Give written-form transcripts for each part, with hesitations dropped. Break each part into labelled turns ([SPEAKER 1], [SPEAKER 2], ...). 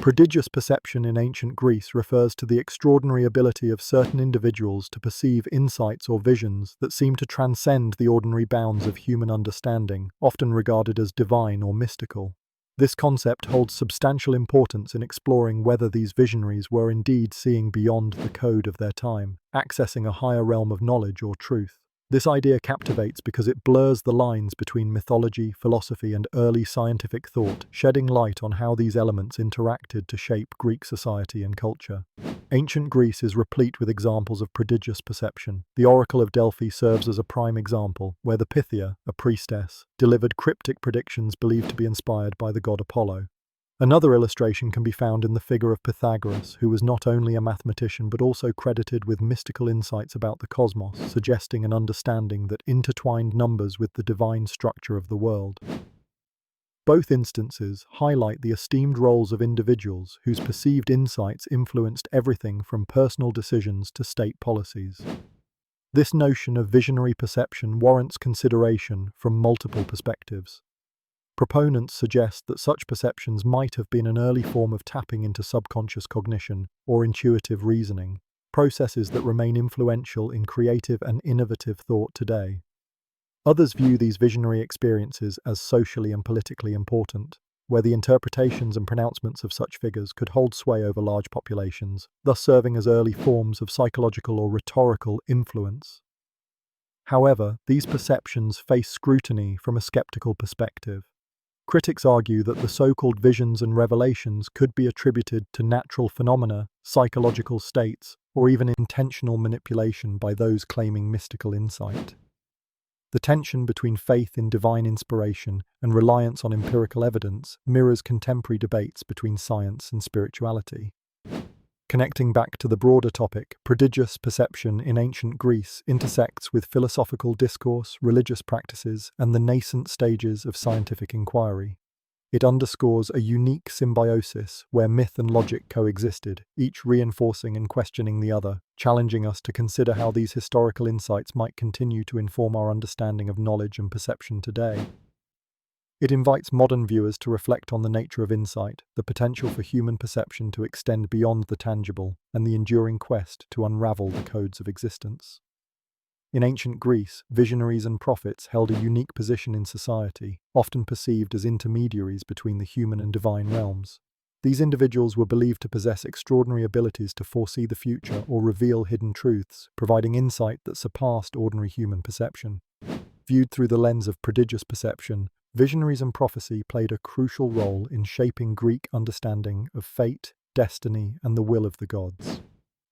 [SPEAKER 1] Prodigious perception in ancient Greece refers to the extraordinary ability of certain individuals to perceive insights or visions that seem to transcend the ordinary bounds of human understanding, often regarded as divine or mystical. This concept holds substantial importance in exploring whether these visionaries were indeed seeing beyond the code of their time, accessing a higher realm of knowledge or truth. This idea captivates because it blurs the lines between mythology, philosophy, and early scientific thought, shedding light on how these elements interacted to shape Greek society and culture. Ancient Greece is replete with examples of prodigious perception. The Oracle of Delphi serves as a prime example, where the Pythia, a priestess, delivered cryptic predictions believed to be inspired by the god Apollo. Another illustration can be found in the figure of Pythagoras, who was not only a mathematician but also credited with mystical insights about the cosmos, suggesting an understanding that intertwined numbers with the divine structure of the world. Both instances highlight the esteemed roles of individuals whose perceived insights influenced everything from personal decisions to state policies. This notion of visionary perception warrants consideration from multiple perspectives. Proponents suggest that such perceptions might have been an early form of tapping into subconscious cognition or intuitive reasoning, processes that remain influential in creative and innovative thought today. Others view these visionary experiences as socially and politically important, where the interpretations and pronouncements of such figures could hold sway over large populations, thus serving as early forms of psychological or rhetorical influence. However, these perceptions face scrutiny from a skeptical perspective. Critics argue that the so-called visions and revelations could be attributed to natural phenomena, psychological states, or even intentional manipulation by those claiming mystical insight. The tension between faith in divine inspiration and reliance on empirical evidence mirrors contemporary debates between science and spirituality. Connecting back to the broader topic, prodigious perception in ancient Greece intersects with philosophical discourse, religious practices, and the nascent stages of scientific inquiry. It underscores a unique symbiosis where myth and logic coexisted, each reinforcing and questioning the other, challenging us to consider how these historical insights might continue to inform our understanding of knowledge and perception today. It invites modern viewers to reflect on the nature of insight, the potential for human perception to extend beyond the tangible, and the enduring quest to unravel the codes of existence. In ancient Greece, visionaries and prophets held a unique position in society, often perceived as intermediaries between the human and divine realms. These individuals were believed to possess extraordinary abilities to foresee the future or reveal hidden truths, providing insight that surpassed ordinary human perception. Viewed through the lens of prodigious perception, visionaries and prophecy played a crucial role in shaping Greek understanding of fate, destiny, and the will of the gods.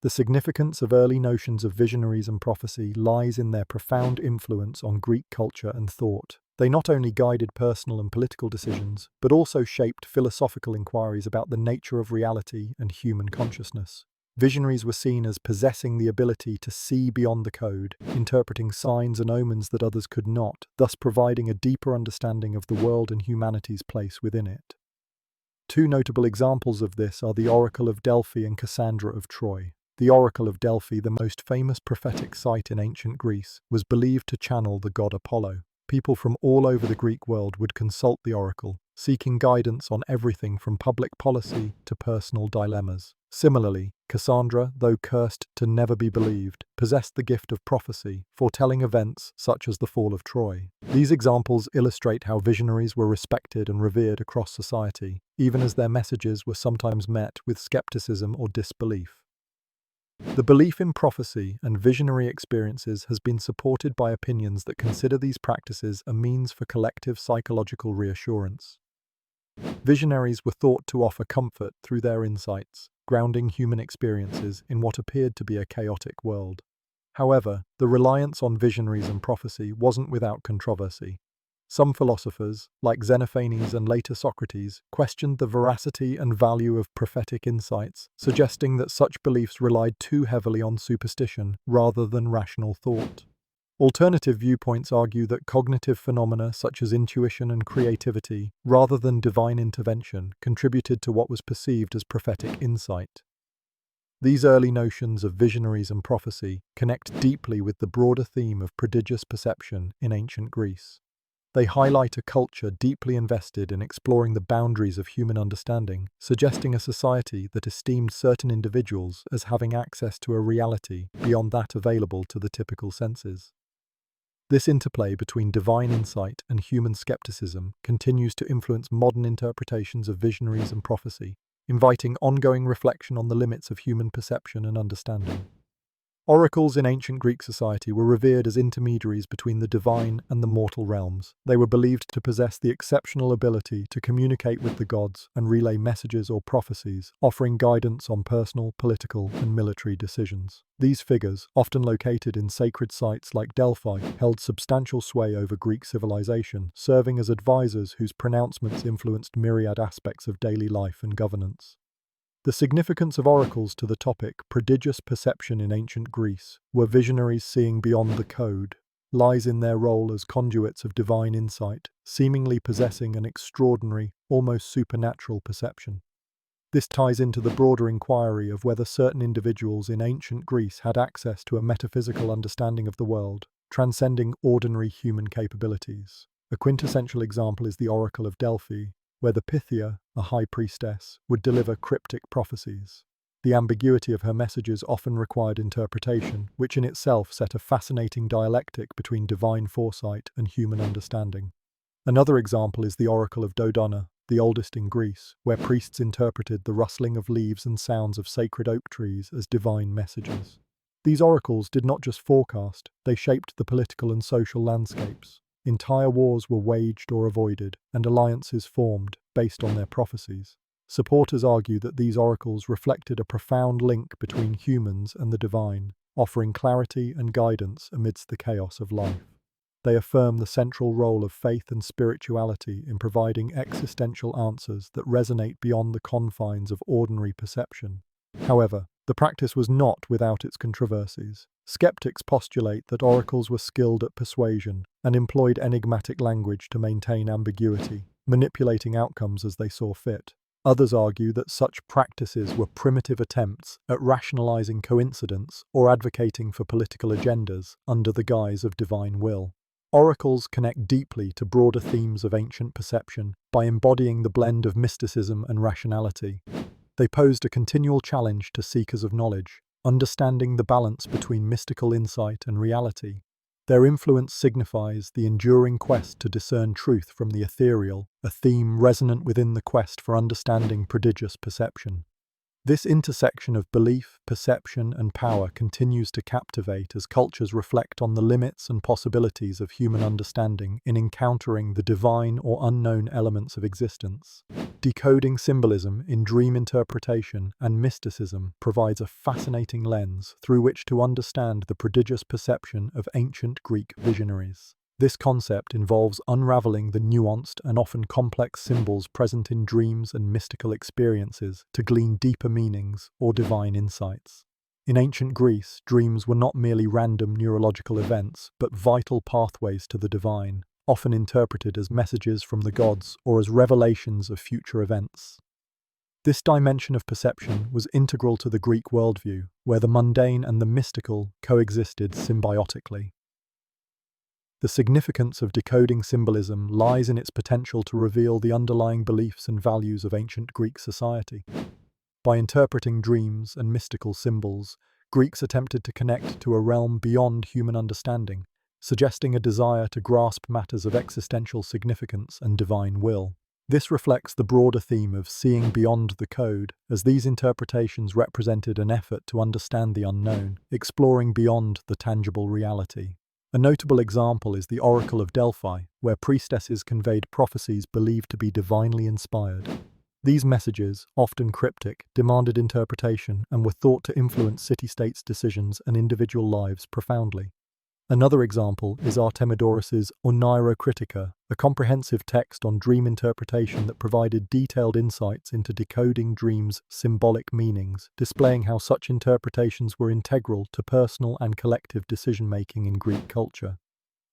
[SPEAKER 1] The significance of early notions of visionaries and prophecy lies in their profound influence on Greek culture and thought. They not only guided personal and political decisions, but also shaped philosophical inquiries about the nature of reality and human consciousness. Visionaries were seen as possessing the ability to see beyond the code, interpreting signs and omens that others could not, thus providing a deeper understanding of the world and humanity's place within it. Two notable examples of this are the Oracle of Delphi and Cassandra of Troy. The Oracle of Delphi, the most famous prophetic site in ancient Greece, was believed to channel the god Apollo. People from all over the Greek world would consult the oracle, seeking guidance on everything from public policy to personal dilemmas. Similarly, Cassandra, though cursed to never be believed, possessed the gift of prophecy, foretelling events such as the fall of Troy. These examples illustrate how visionaries were respected and revered across society, even as their messages were sometimes met with skepticism or disbelief. The belief in prophecy and visionary experiences has been supported by opinions that consider these practices a means for collective psychological reassurance. Visionaries were thought to offer comfort through their insights, grounding human experiences in what appeared to be a chaotic world. However, the reliance on visionaries and prophecy wasn't without controversy. Some philosophers, like Xenophanes and later Socrates, questioned the veracity and value of prophetic insights, suggesting that such beliefs relied too heavily on superstition rather than rational thought. Alternative viewpoints argue that cognitive phenomena such as intuition and creativity, rather than divine intervention, contributed to what was perceived as prophetic insight. These early notions of visionaries and prophecy connect deeply with the broader theme of prodigious perception in ancient Greece. They highlight a culture deeply invested in exploring the boundaries of human understanding, suggesting a society that esteemed certain individuals as having access to a reality beyond that available to the typical senses. This interplay between divine insight and human skepticism continues to influence modern interpretations of visionaries and prophecy, inviting ongoing reflection on the limits of human perception and understanding. Oracles in ancient Greek society were revered as intermediaries between the divine and the mortal realms. They were believed to possess the exceptional ability to communicate with the gods and relay messages or prophecies, offering guidance on personal, political, and military decisions. These figures, often located in sacred sites like Delphi, held substantial sway over Greek civilization, serving as advisors whose pronouncements influenced myriad aspects of daily life and governance. The significance of oracles to the topic prodigious perception in ancient Greece, were visionaries seeing beyond the code, lies in their role as conduits of divine insight, seemingly possessing an extraordinary, almost supernatural perception. This ties into the broader inquiry of whether certain individuals in ancient Greece had access to a metaphysical understanding of the world, transcending ordinary human capabilities. A quintessential example is the Oracle of Delphi, where the Pythia, a high priestess, would deliver cryptic prophecies. The ambiguity of her messages often required interpretation, which in itself set a fascinating dialectic between divine foresight and human understanding. Another example is the Oracle of Dodona, the oldest in Greece, where priests interpreted the rustling of leaves and sounds of sacred oak trees as divine messages. These oracles did not just forecast, they shaped the political and social landscapes. Entire wars were waged or avoided, and alliances formed based on their prophecies. Supporters argue that these oracles reflected a profound link between humans and the divine, offering clarity and guidance amidst the chaos of life. They affirm the central role of faith and spirituality in providing existential answers that resonate beyond the confines of ordinary perception. However, the practice was not without its controversies. Skeptics postulate that oracles were skilled at persuasion and employed enigmatic language to maintain ambiguity, manipulating outcomes as they saw fit. Others argue that such practices were primitive attempts at rationalizing coincidence or advocating for political agendas under the guise of divine will. Oracles connect deeply to broader themes of ancient perception by embodying the blend of mysticism and rationality. They posed a continual challenge to seekers of knowledge, understanding the balance between mystical insight and reality. Their influence signifies the enduring quest to discern truth from the ethereal, a theme resonant within the quest for understanding prodigious perception. This intersection of belief, perception, and power continues to captivate as cultures reflect on the limits and possibilities of human understanding in encountering the divine or unknown elements of existence. Decoding symbolism in dream interpretation and mysticism provides a fascinating lens through which to understand the prodigious perception of ancient Greek visionaries. This concept involves unraveling the nuanced and often complex symbols present in dreams and mystical experiences to glean deeper meanings or divine insights. In ancient Greece, dreams were not merely random neurological events, but vital pathways to the divine, often interpreted as messages from the gods or as revelations of future events. This dimension of perception was integral to the Greek worldview, where the mundane and the mystical coexisted symbiotically. The significance of decoding symbolism lies in its potential to reveal the underlying beliefs and values of ancient Greek society. By interpreting dreams and mystical symbols, Greeks attempted to connect to a realm beyond human understanding, suggesting a desire to grasp matters of existential significance and divine will. This reflects the broader theme of seeing beyond the code, as these interpretations represented an effort to understand the unknown, exploring beyond the tangible reality. A notable example is the Oracle of Delphi, where priestesses conveyed prophecies believed to be divinely inspired. These messages, often cryptic, demanded interpretation and were thought to influence city-states' decisions and individual lives profoundly. Another example is Artemidorus's Oneirocritica, a comprehensive text on dream interpretation that provided detailed insights into decoding dreams' symbolic meanings, displaying how such interpretations were integral to personal and collective decision-making in Greek culture.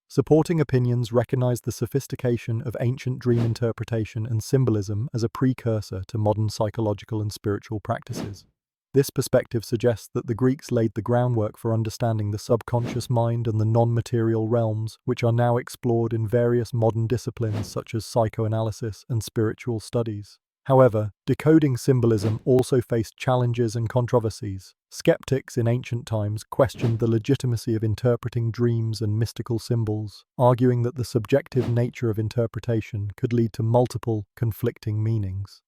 [SPEAKER 1] Supporting opinions recognize the sophistication of ancient dream interpretation and symbolism as a precursor to modern psychological and spiritual practices. This perspective suggests that the Greeks laid the groundwork for understanding the subconscious mind and the non-material realms, which are now explored in various modern disciplines such as psychoanalysis and spiritual studies. However, decoding symbolism also faced challenges and controversies. Skeptics in ancient times questioned the legitimacy of interpreting dreams and mystical symbols, arguing that the subjective nature of interpretation could lead to multiple, conflicting meanings.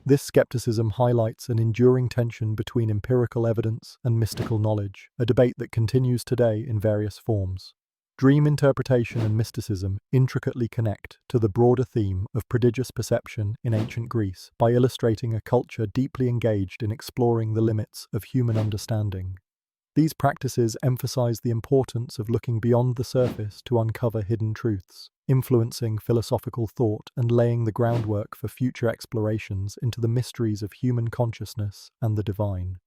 [SPEAKER 1] This skepticism highlights an enduring tension between empirical evidence and mystical knowledge, a debate that continues today in various forms. Dream interpretation and mysticism intricately connect to the broader theme of prodigious perception in ancient Greece by illustrating a culture deeply engaged in exploring the limits of human understanding. These practices emphasize the importance of looking beyond the surface to uncover hidden truths, influencing philosophical thought and laying the groundwork for future explorations into the mysteries of human consciousness and the divine.